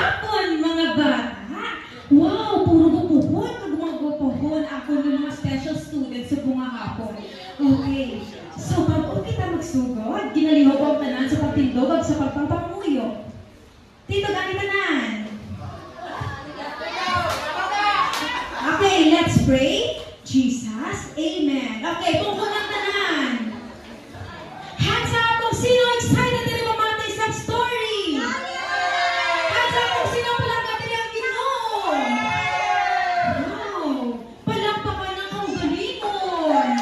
hapon, mga bata. Wow, puro gupuhon. Gumagupuhon ako ng mga special students sa bunga hapon. Okay. So, bago kita magsugod, ginaliho ko ang tanan sa pagtindog at sa pagpapanguyo. Tindog ang tanan. Okay, let's pray. Jesus, Amen. Okay, tungkol ang tanan. Hands up kung sino excited na mamati sa story. Hands up kung sino palangga din ang Ginoo. Wow, palakpakan ng kaugalingon.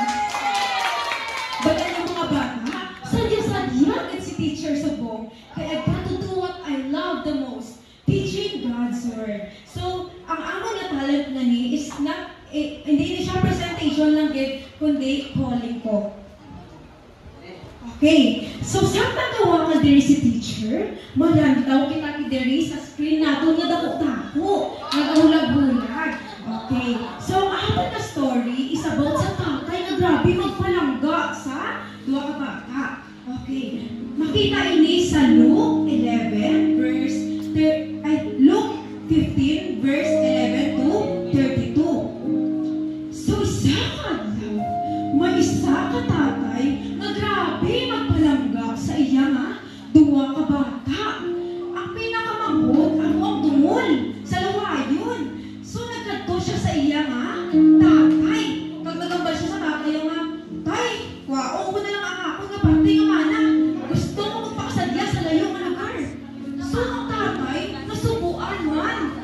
Baga ng mga bata, sadya-sadya at si Teacher Subong. Kaya I got to do what I love the most, teaching God's Word. So, ang amon na talent na ni is not, hindi siya presentation lang din, kundi calling ko. Okay, so saan nagawa ka diri si teacher? Malantaw kita ki diri sa screen nato nga dako-dako, nagahulag-hulag. Okay, so ang aton na story is about sa tatay na grabe magpalangga sa duha ka bata. Okay, makita ini sa Luke 15 verse 11 to 32. So isa kadlaw, may isa ka tatay na grabe magpalangga sa iya nga duwa ka bata. Ang pinakamabot ang dumol sa lawayon. So nagkadto siya sa iya nga tatay. Pag nagambal siya sa tatay nga, tay, waong ko na lang ang ako nga pati nga mana. Gusto ko magpakasadya sa layo nga lugar. So ang tatay, nasubuan man.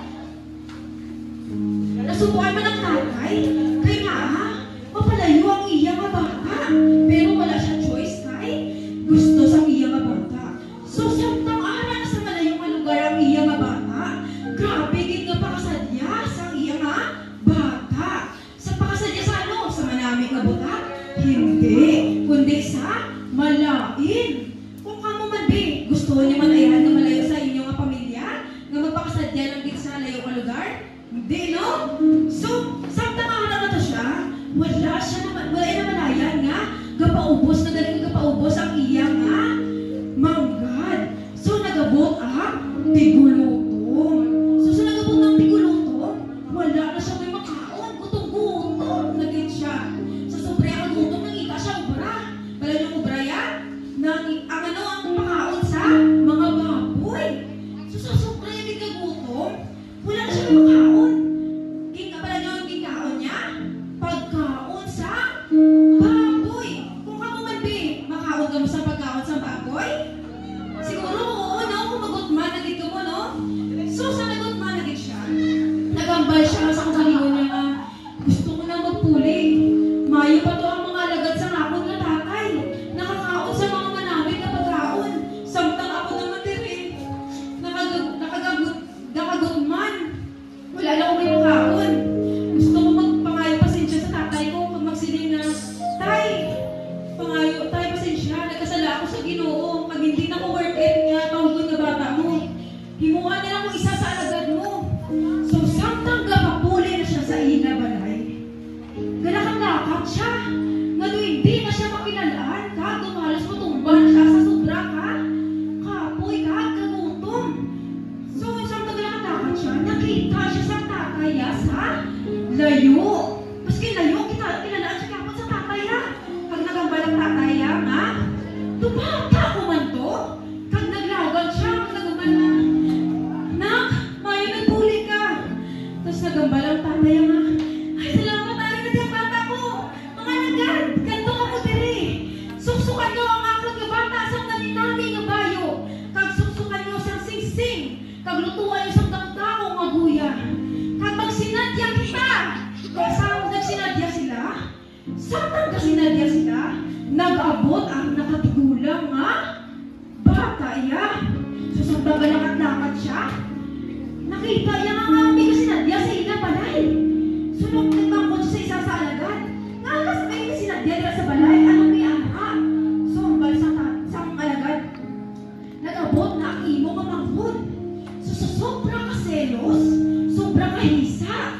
Nasubuan man ang tatay. Kaya nga mapalayo ang iya nga bata. Pero wala siya choice kay gusto sa iya nga bata. So samtang ara sa malayo nga lugar ang iya nga bata, grabe gid nga pakasadya sa iya nga bata. Sa pakasadya sa ano? Sa manami nga butak? Hindi, kundi sa malain. Kung kamo man di, gusto niyo man ayan nga malayo sa inyo nga pamilya, nga magpakasadya lang gid sa layo nga lugar? Hindi, no? So, samtang ara na to siya, wala na malayan nga gapaubos na daling gapaubos ang iya nga manggad. So nagabot ang tigulutom. So sa nagabot ng tigulutom, wala na siya may makaon. Gutom-gutom na gid siya. Sa sobre ang gutom nangita siya ubra. Wala niyong ubra yan? Ang makaon sa mga baboy. So sa sobre yung gutom, wala na siya may makaon. Wala niyo ang gikaon niya? Pagkaon sa baboy. Kung kamo man di, makaon ka mo sa pagkaon sa baboy? Siguro, oo, no? Kung magutman, nagit ka mo, no? So, sa nagutman, nagit siya. Nagambal siya sa kagalingon niya nga, gusto ko na magpuli. Mayo pa to ang mga alagad sa ngapon na tatay. Nakakaon sa mga manamit na pagkaon. Samtang ako naman din, nakagutman. Wala lang akong makaon. Gusto ko magpangayo pasensya sa tatay ko pag magsiling na, tay, pangayo, tay, pasensya, nagkasala ako sa Ginoo. Pag hindi na ko worth it nga, tawagod na bata mo. Himuha na lang ko isa sa alagad mo. So, samtang gapapuli na siya sa ina balay, galakang-lakak siya. Nga hindi na siya makinalaan ka, dumalas mo tumba na siya sa sobra ka. Kapoy ka, kagutom. So, samtang galakang-lakak siya, nakita siya sa tataya sa layo. Maski layo, kinalaan siya kapag sa tataya. Pag nagambal ang tataya, nga, tumata ko man to. Kag naglagan siya, kag nagambal na, nak, mayo nagpuli ka. Tapos nagambal ang tataya nga, ay, salamat, ari na diyang bata ko. Mga nagad, kanto ka mo diri. Suksukan nyo ang akong nga bata sa naninami nga bayo. Kag suksukan nyo sa sing-sing. Kag lutuan nyo sa dagdako nga guya. Kag magsinadya kita. Kasama nagsinadya sila. Samtang kasinadya sila, nag-abot ang nakatigulang nga bata iya. So samtang galakat-lakat siya, nakita niya nga may kasinadya sa ina balay. So nagtangkot siya sa isa sa alagad. Nga kas may kasinadya nila sa balay, ano may anak? So ang bal sa alagad, nag-abot na ang imo nga manghod. So sa sobrang kaselos, sobrang kahisa,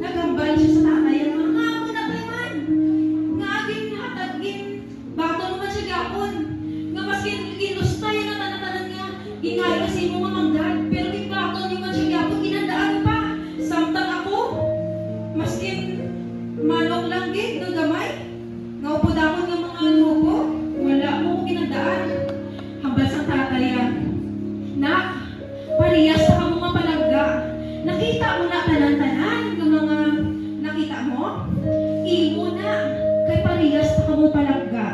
nagambal siya sa tatay nga mo na taman. Nga aging hatagin, bato naman siya gapon. Nga maski ginusta yan na tanan-tanan nga, ingay kasi mo nga manggad, pero di ba mo na tanan-tanan ng mga nakita mo. Imo na kay parehas na kamo palangga.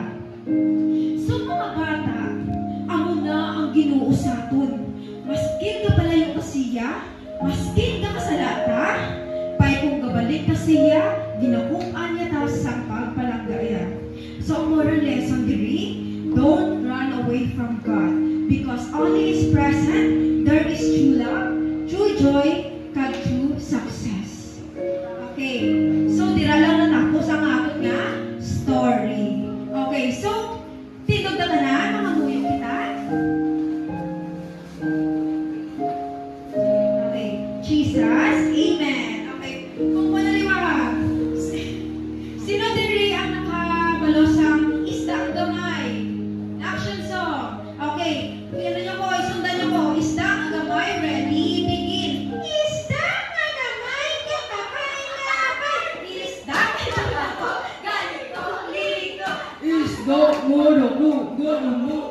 So mga bata, amo na ang Ginoo saton. Maskin ka palayo ka siya, maskin ka kasalata, pay kung gabalik ka siya, ginakuan niya ta sa pagpalanggaya. So moral lesson diri, don't run away from God, because only His present, there is true love, true joy, kag true success. Okay, so dira lang na tapos ang aton nga story. Okay, so tingog na tanan, mga muyo kita. Okay, Jesus, Amen. Okay, kung panaliwag, sino diri ang nakabalo sa isda ang gamay? Action song. Okay, ano niyo po, isundan niyo po. Isda ang gamay, ready, begin. Isda ang gamay, kapapay-kapay. Isda ang gamay, ganito, ligo. Isda, moro, go, go, go.